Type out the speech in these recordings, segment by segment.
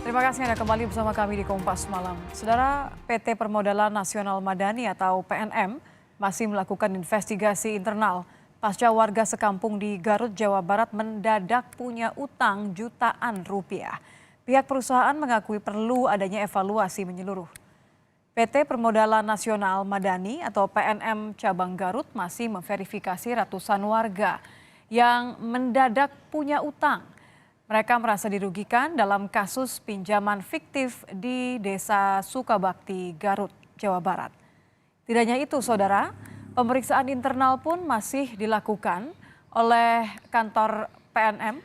Terima kasih Anda kembali bersama kami di Kompas Malam. Saudara, PT Permodalan Nasional Madani atau PNM masih melakukan investigasi internal pasca warga sekampung di Garut, Jawa Barat mendadak punya utang jutaan rupiah. Pihak perusahaan mengakui perlu adanya evaluasi menyeluruh. PT Permodalan Nasional Madani atau PNM Cabang Garut masih memverifikasi ratusan warga yang mendadak punya utang. Mereka merasa dirugikan dalam kasus pinjaman fiktif di Desa Sukabakti, Garut, Jawa Barat. Tidak hanya itu, saudara, pemeriksaan internal pun masih dilakukan oleh kantor PNM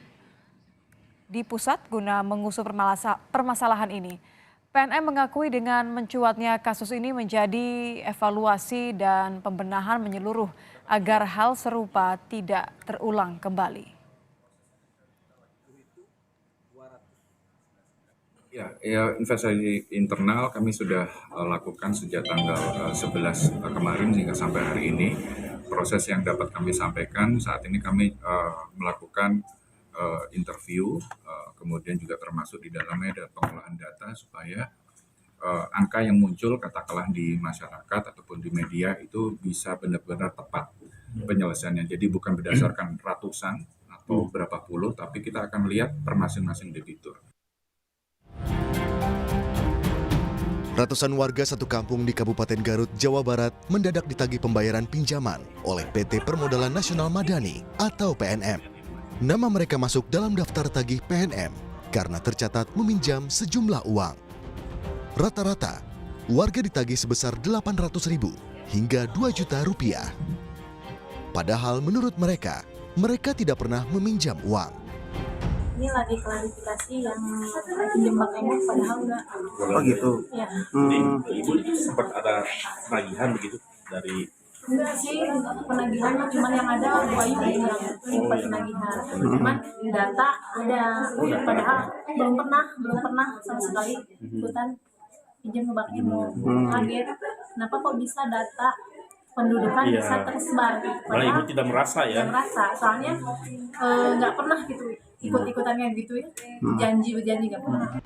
di pusat guna mengusut permasalahan ini. PNM mengakui dengan mencuatnya kasus ini menjadi evaluasi dan pembenahan menyeluruh agar hal serupa tidak terulang kembali. Ya, investigasi internal kami sudah lakukan sejak tanggal 11 kemarin hingga sampai hari ini. Proses yang dapat kami sampaikan saat ini kami melakukan interview, kemudian juga termasuk di dalamnya ada pengolahan data supaya angka yang muncul katakanlah di masyarakat ataupun di media itu bisa benar-benar tepat penyelesaiannya. Jadi bukan berdasarkan ratusan atau berapa puluh, tapi kita akan melihat per masing-masing debitur. Ratusan warga satu kampung di Kabupaten Garut, Jawa Barat mendadak ditagih pembayaran pinjaman oleh PT Permodalan Nasional Madani atau PNM. Nama mereka masuk dalam daftar tagih PNM karena tercatat meminjam sejumlah uang. Rata-rata, warga ditagih sebesar 800.000 hingga 2 juta rupiah. Padahal menurut mereka tidak pernah meminjam uang. Ini lagi klarifikasi yang pinjam bank padahal enggak. Oh gitu. Ya. Ibu sempat ada penagihan begitu dari Enggak sih, penagihannya cuman yang ada Bu Ayu bilang bukan penagihan. Cuman data ada, padahal belum pernah sama sekali ikutan pinjam ke bank Ibu. Kaget, kenapa kok bisa data pendudukan bisa tersebar? malah ibu tidak merasa ya. Tidak merasa, soalnya nggak pernah gitu ikut-ikutannya gitu ya, janji nggak pernah.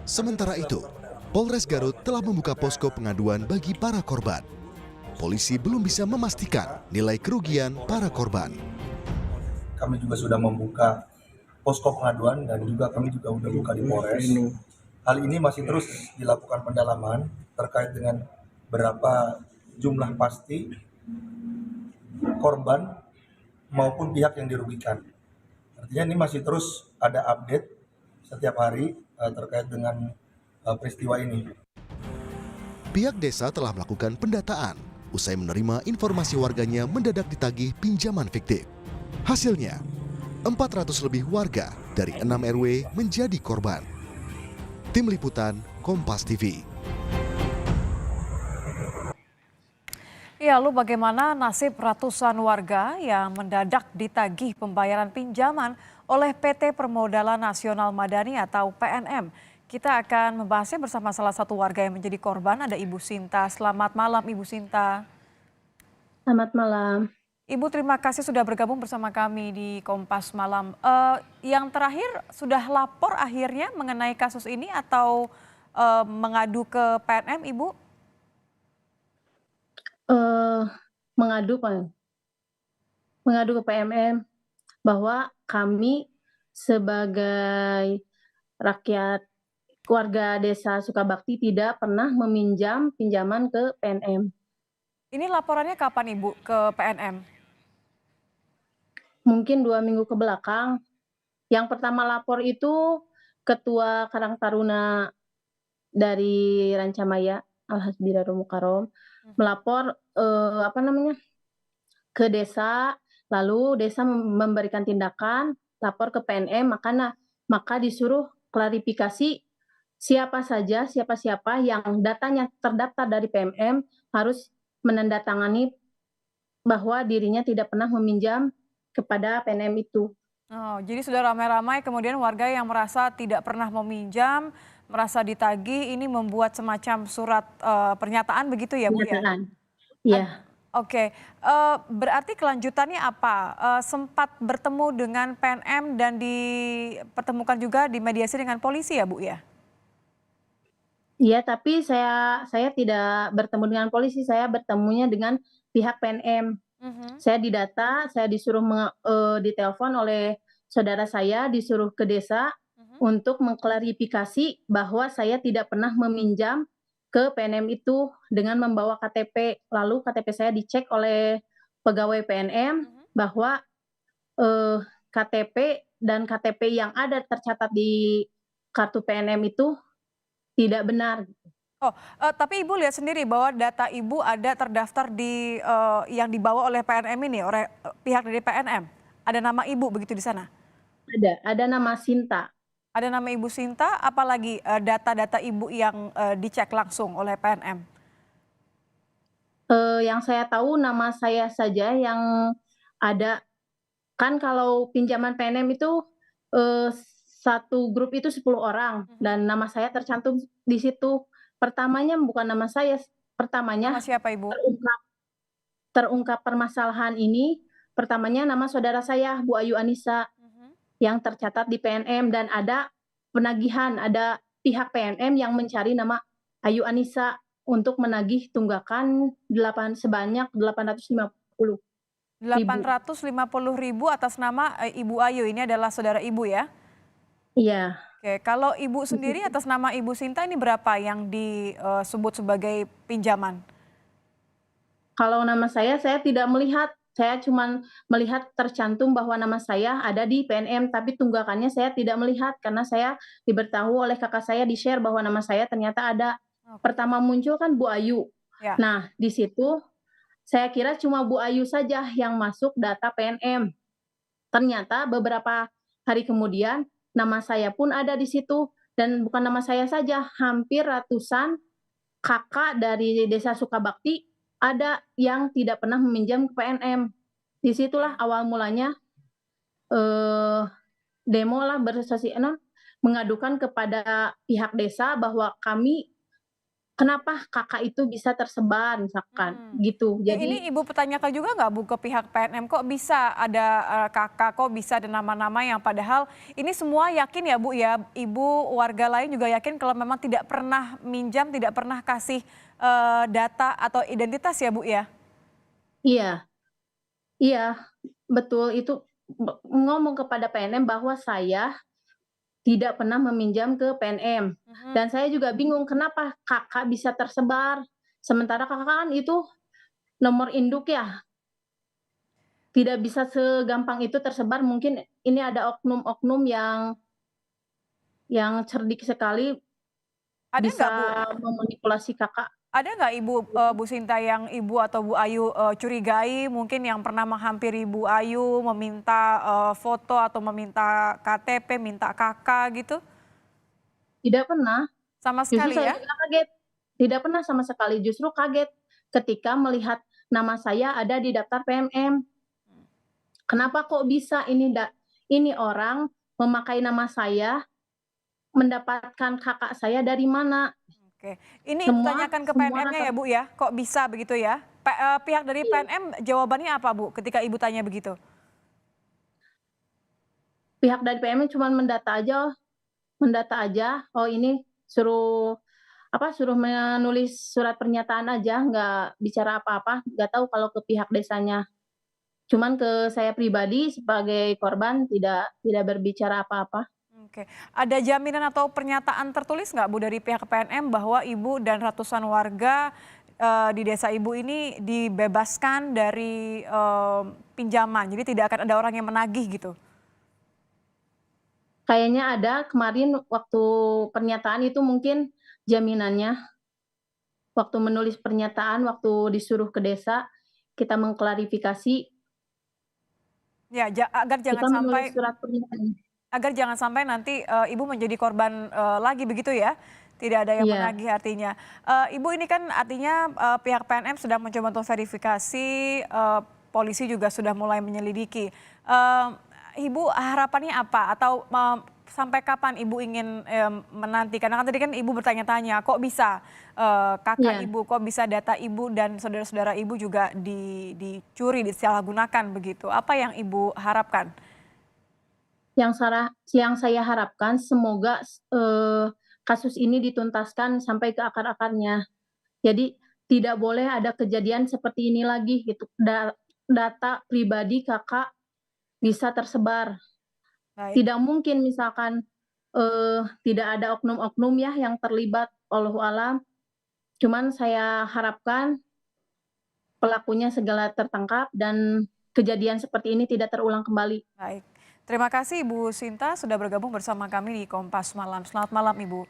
Sementara itu, Polres Garut telah membuka posko pengaduan bagi para korban. Polisi belum bisa memastikan nilai kerugian para korban. Kami juga sudah membuka posko pengaduan dan juga kami juga sudah buka di Polres. Hal ini masih terus dilakukan pendalaman terkait dengan berapa jumlah pasti korban maupun pihak yang dirugikan. Artinya ini masih terus ada update setiap hari terkait dengan peristiwa ini. Pihak desa telah melakukan pendataan usai menerima informasi warganya mendadak ditagih pinjaman fiktif. Hasilnya, 400 lebih warga dari 6 RW menjadi korban. Tim Liputan Kompas TV. Ya, lalu bagaimana nasib ratusan warga yang mendadak ditagih pembayaran pinjaman oleh PT Permodalan Nasional Madani atau PNM? Kita akan membahasnya bersama salah satu warga yang menjadi korban, ada Ibu Sinta. Selamat malam Ibu Sinta. Selamat malam. Ibu, terima kasih sudah bergabung bersama kami di Kompas Malam. Yang terakhir sudah lapor akhirnya mengenai kasus ini atau mengadu ke PNM, Ibu? Mengadu ke PMM bahwa kami sebagai rakyat warga Desa Sukabakti tidak pernah meminjam pinjaman ke PNM. Ini laporannya kapan Ibu ke PNM? Mungkin 2 minggu ke belakang. Yang pertama lapor itu Ketua Karang Taruna dari Rancamaya, Alhasbirarul Mukarom, melapor ke desa, lalu desa memberikan tindakan, lapor ke PNM, maka disuruh klarifikasi siapa yang datanya terdaftar dari PMM harus menandatangani bahwa dirinya tidak pernah meminjam kepada PNM itu. Oh, jadi sudah ramai-ramai kemudian warga yang merasa tidak pernah meminjam, merasa ditagih, ini membuat semacam surat pernyataan begitu ya Bu ya? Pernyataan. Iya. Oke, berarti kelanjutannya apa? Sempat bertemu dengan PNM dan dipertemukan juga di mediasi dengan polisi ya, Bu, ya? Iya, tapi saya tidak bertemu dengan polisi, saya bertemunya dengan pihak PNM. Mhm, Saya didata, saya disuruh ditelepon oleh saudara saya, disuruh ke desa mhm. untuk mengklarifikasi bahwa saya tidak pernah meminjam ke PNM itu dengan membawa KTP. Lalu KTP saya dicek oleh pegawai PNM Mhm. bahwa, KTP dan KTP yang ada tercatat di kartu PNM itu tidak benar. Oh, tapi Ibu lihat sendiri bahwa data Ibu ada terdaftar di, yang dibawa oleh PNM ini, oleh, pihak dari PNM? Ada nama Ibu begitu di sana? Ada nama Sinta. Ada nama Ibu Sinta, apalagi, data-data Ibu yang, dicek langsung oleh PNM? Yang saya tahu nama saya saja yang ada. Kan kalau pinjaman PNM itu, satu grup itu 10 orang Mhm. dan nama saya tercantum di situ. Pertamanya bukan nama saya, Nama pertamanya siapa Ibu? terungkap terungkap permasalahan ini, pertamanya nama saudara saya, Bu Ayu Anissa, Mhm. yang tercatat di PNM dan ada penagihan, ada pihak PNM yang mencari nama Ayu Anissa untuk menagih tunggakan sebanyak 850.000. 850.000 atas nama, Ibu Ayu, ini adalah saudara Ibu ya? Iya, Oke, kalau Ibu di sendiri situ. atas nama Ibu Sinta ini berapa yang disebut sebagai pinjaman? Kalau nama saya tidak melihat, saya cuman melihat tercantum bahwa nama saya ada di PNM, tapi tunggakannya saya tidak melihat karena saya diberitahu oleh kakak saya, di-share bahwa nama saya ternyata ada. Oke, Pertama muncul kan Bu Ayu. ya. Nah, di situ saya kira cuma Bu Ayu saja yang masuk data PNM. Ternyata beberapa hari kemudian nama saya pun ada di situ dan bukan nama saya saja, hampir ratusan kakak dari desa Sukabakti ada yang tidak pernah meminjam ke PNM. Disitulah awal mulanya eh, demo lah mengadukan kepada pihak desa bahwa kami kenapa kakak itu bisa tersebar misalkan Mhm. gitu. Ini Jadi Ibu pertanyakan juga nggak Bu ke pihak PNM, kok bisa ada, Kakak, kok bisa ada nama-nama yang padahal ini semua yakin ya Bu ya, Ibu, warga lain juga yakin kalau memang tidak pernah minjam, tidak pernah kasih, data atau identitas ya Bu ya? iya, iya, betul itu ngomong kepada PNM bahwa saya tidak pernah meminjam ke PNM. Mhm. Dan saya juga bingung kenapa kakak bisa tersebar, sementara kakak kan itu nomor induk ya, tidak bisa segampang itu tersebar. Mungkin ini ada oknum-oknum yang cerdik sekali Ada bisa nggak Bu memanipulasi Kakak. Ada nggak Ibu, Bu Sinta yang Ibu atau Bu Ayu, curigai mungkin yang pernah menghampiri Bu Ayu meminta, foto atau meminta KTP, minta KK gitu? Tidak pernah, Sama justru sekali saya ya? juga kaget. Tidak pernah sama sekali, justru kaget ketika melihat nama saya ada di daftar PMM. Kenapa kok bisa ini orang memakai nama saya, mendapatkan kakak saya dari mana? Oke. Ini Ibu Semua tanyakan ke semua PNM-nya rata ya Bu ya? Kok bisa begitu ya? Pihak dari iya, PNM jawabannya apa Bu ketika Ibu tanya begitu? pihak dari PMM cuman mendata aja, oh ini suruh suruh menulis surat pernyataan aja, nggak bicara apa-apa, nggak tahu kalau ke pihak desanya. Cuman ke saya pribadi sebagai korban tidak berbicara apa-apa. Oke. Ada jaminan atau pernyataan tertulis nggak Bu dari pihak PNM bahwa Ibu dan ratusan warga, di desa Ibu ini dibebaskan dari, pinjaman, jadi tidak akan ada orang yang menagih gitu? Kayaknya ada kemarin waktu pernyataan itu mungkin jaminannya, waktu menulis pernyataan, waktu disuruh ke desa, kita mengklarifikasi, Ya, agar kita jangan menulis sampai surat pernyataan. nanti, Ibu menjadi korban, lagi begitu ya? Tidak ada yang Iya, menagih artinya. Ibu ini kan artinya, pihak PNM sedang mencoba untuk verifikasi, polisi juga sudah mulai menyelidiki. Ibu harapannya apa? Atau, sampai kapan Ibu ingin menanti? Karena kan tadi kan Ibu bertanya-tanya, kok bisa kakak Iya. Ibu, kok bisa data Ibu dan saudara-saudara Ibu juga dicuri, disalahgunakan begitu. Apa yang Ibu harapkan? Yang saya harapkan semoga kasus ini dituntaskan sampai ke akar-akarnya. Jadi tidak boleh ada kejadian seperti ini lagi gitu. Data pribadi Kakak bisa tersebar. Baik, Tidak mungkin misalkan tidak ada oknum-oknum ya yang terlibat, wallahu alam. Cuman saya harapkan pelakunya segera tertangkap dan kejadian seperti ini tidak terulang kembali. baik. Terima kasih Ibu Sinta sudah bergabung bersama kami di Kompas Malam. Selamat malam Ibu.